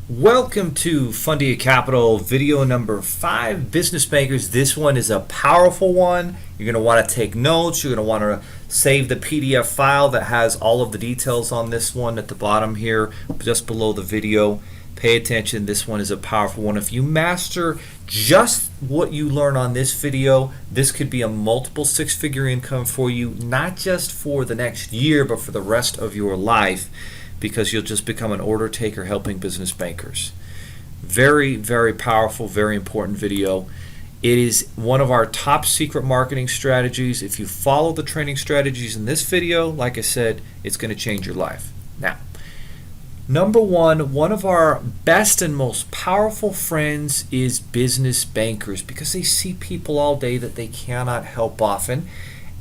Welcome to Fundia Capital video number 5, Business Bankers. This one is a powerful one. You're going to want to take notes. You're going to want to save the PDF file that has all of the details on this one at the bottom here, just below the video. Pay attention. This one is a powerful one. If you master just what you learn on this video, this could be a multiple six-figure income for you, not just for the next year, but for the rest of your life, because you'll just become an order taker helping business bankers. Very, very powerful, very important video. It is one of our top secret marketing strategies. If you follow the training strategies in this video, like I said, it's going to change your life. Now, number one of our best and most powerful friends is business bankers, because they see people all day that they cannot help often.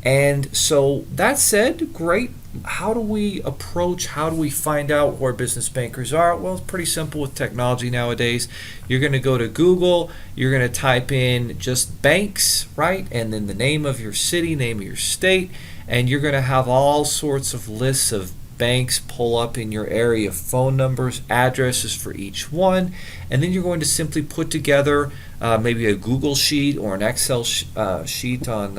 And so that said, great. How do we find out where business bankers are? Well, it's pretty simple with technology nowadays. You're going to go to Google, you're going to type in just banks, right? And then the name of your city, name of your state, and you're going to have all sorts of lists of banks pull up in your area, phone numbers, addresses for each one, and then you're going to simply put together maybe a Google sheet or an Excel sheet on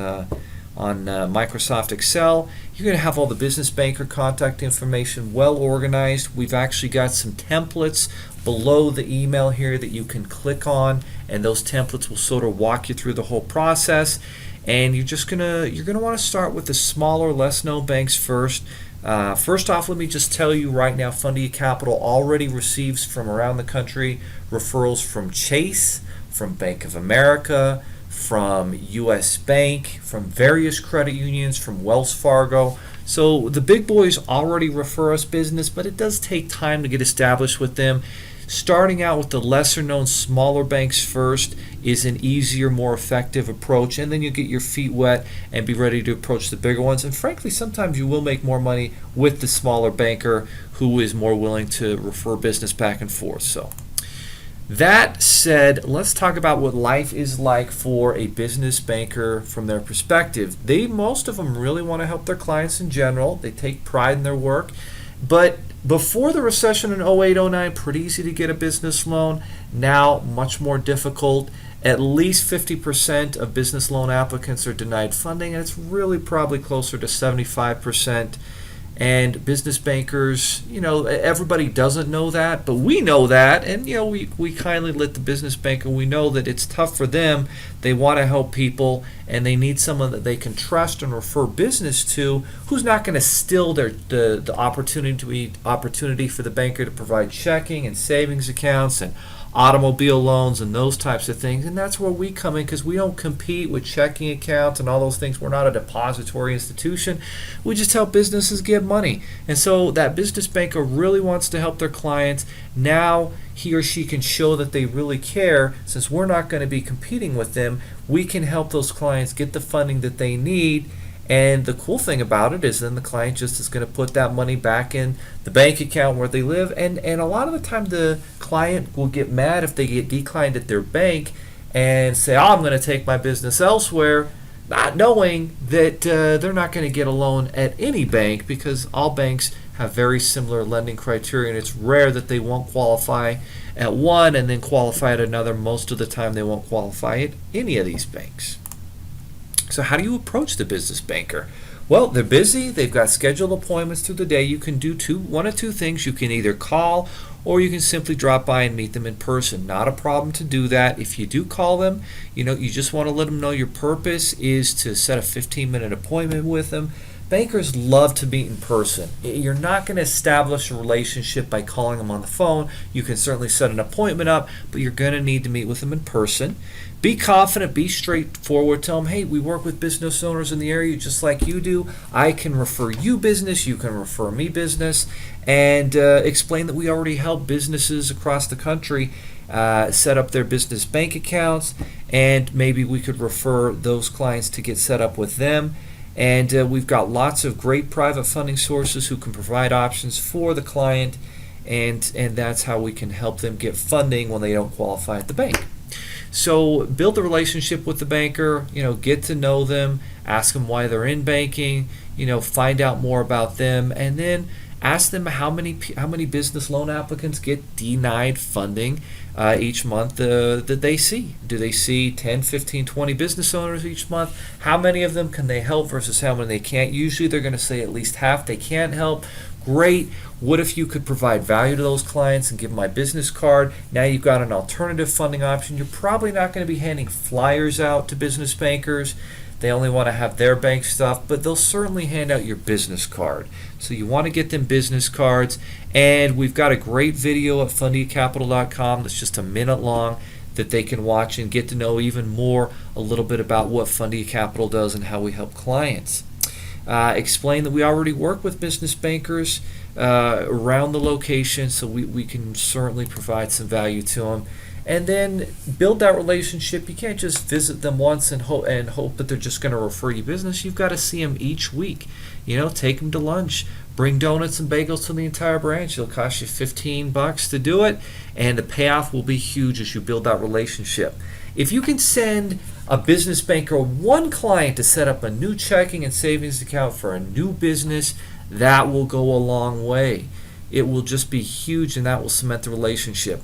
Microsoft Excel. You're going to have all the business banker contact information well organized. We've actually got some templates below the email here that you can click on, and those templates will sort of walk you through the whole process. And you're gonna want to start with the smaller, less known banks first. First off, let me just tell you right now, Fundia Capital already receives from around the country referrals from Chase, from Bank of America, from US Bank, from various credit unions, from Wells Fargo. So the big boys already refer us business, but it does take time to get established with them. Starting out with the lesser known smaller banks first is an easier, more effective approach, and then you get your feet wet and be ready to approach the bigger ones. And frankly, sometimes you will make more money with the smaller banker who is more willing to refer business back and forth. So that said, let's talk about what life is like for a business banker from their perspective. Most of them really want to help their clients in general. They take pride in their work. But before the recession in 08-09, pretty easy to get a business loan. Now, much more difficult. At least 50% of business loan applicants are denied funding, and it's really probably closer to 75%. And business bankers, everybody doesn't know that, but we know that, and we kindly let the business banker, we know that it's tough for them. They want to help people, and they need someone that they can trust and refer business to, who's not going to steal the opportunity for the banker to provide checking and savings accounts and automobile loans and those types of things. And that's where we come in, because we don't compete with checking accounts and all those things. We're not a depository institution. We just help businesses get money. And so that business banker really wants to help their clients. Now he or she can show that they really care. Since we're not going to be competing with them, we can help those clients get the funding that they need. And the cool thing about it is then the client just is going to put that money back in the bank account where they live. And a lot of the time the client will get mad if they get declined at their bank and say, I'm going to take my business elsewhere, not knowing that they're not going to get a loan at any bank, because all banks have very similar lending criteria, and it's rare that they won't qualify at one and then qualify at another. Most of the time they won't qualify at any of these banks. So how do you approach the business banker? Well, they're busy. They've got scheduled appointments through the day. You can do one of two things. You can either call, or you can simply drop by and meet them in person. Not a problem to do that. If you do call them, you just want to let them know your purpose is to set a 15-minute appointment with them. Bankers love to meet in person. You're not going to establish a relationship by calling them on the phone. You can certainly set an appointment up, but you're going to need to meet with them in person. Be confident, be straightforward. Tell them, hey, we work with business owners in the area just like you do. I can refer you business. You can refer me business. And explain that we already help businesses across the country set up their business bank accounts. And maybe we could refer those clients to get set up with them. And we've got lots of great private funding sources who can provide options for the client, and that's how we can help them get funding when they don't qualify at the bank. So build a relationship with the banker, get to know them, ask them why they're in banking, find out more about them, and then Ask them how many business loan applicants get denied funding each month that they see. Do they see 10, 15, 20 business owners each month? How many of them can they help versus how many they can't? Usually they're going to say at least half they can't help. Great. What if you could provide value to those clients and give them my business card? Now you've got an alternative funding option. You're probably not going to be handing flyers out to business bankers. They only want to have their bank stuff, but they'll certainly hand out your business card. So you want to get them business cards. And we've got a great video at fundiacapital.com that's just a minute long that they can watch and get to know even more a little bit about what Fundia Capital does and how we help clients. Explain that we already work with business bankers around the location, so we can certainly provide some value to them. And then build that relationship. You can't just visit them once and hope that they're just going to refer you business. You've got to see them each week. Take them to lunch. Bring donuts and bagels to the entire branch. It'll cost you $15 to do it, and the payoff will be huge as you build that relationship. If you can send a business banker one client to set up a new checking and savings account for a new business, that will go a long way. It will just be huge, and that will cement the relationship.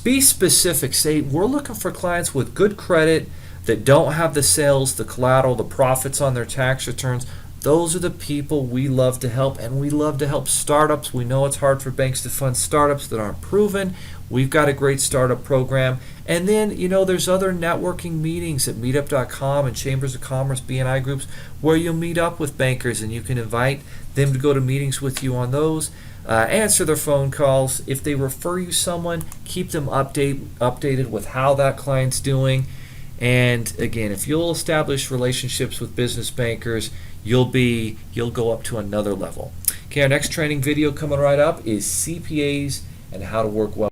Be specific. Say, we're looking for clients with good credit that don't have the sales, the collateral, the profits on their tax returns. Those are the people we love to help, and we love to help startups. We know it's hard for banks to fund startups that aren't proven. We've got a great startup program. And then, there's other networking meetings at meetup.com and Chambers of Commerce, BNI groups, where you'll meet up with bankers and you can invite them to go to meetings with you on those. Answer their phone calls. If they refer you someone, keep them updated with how that client's doing. And again, if you'll establish relationships with business bankers, you'll go up to another level. Okay, our next training video coming right up is CPAs and how to work well.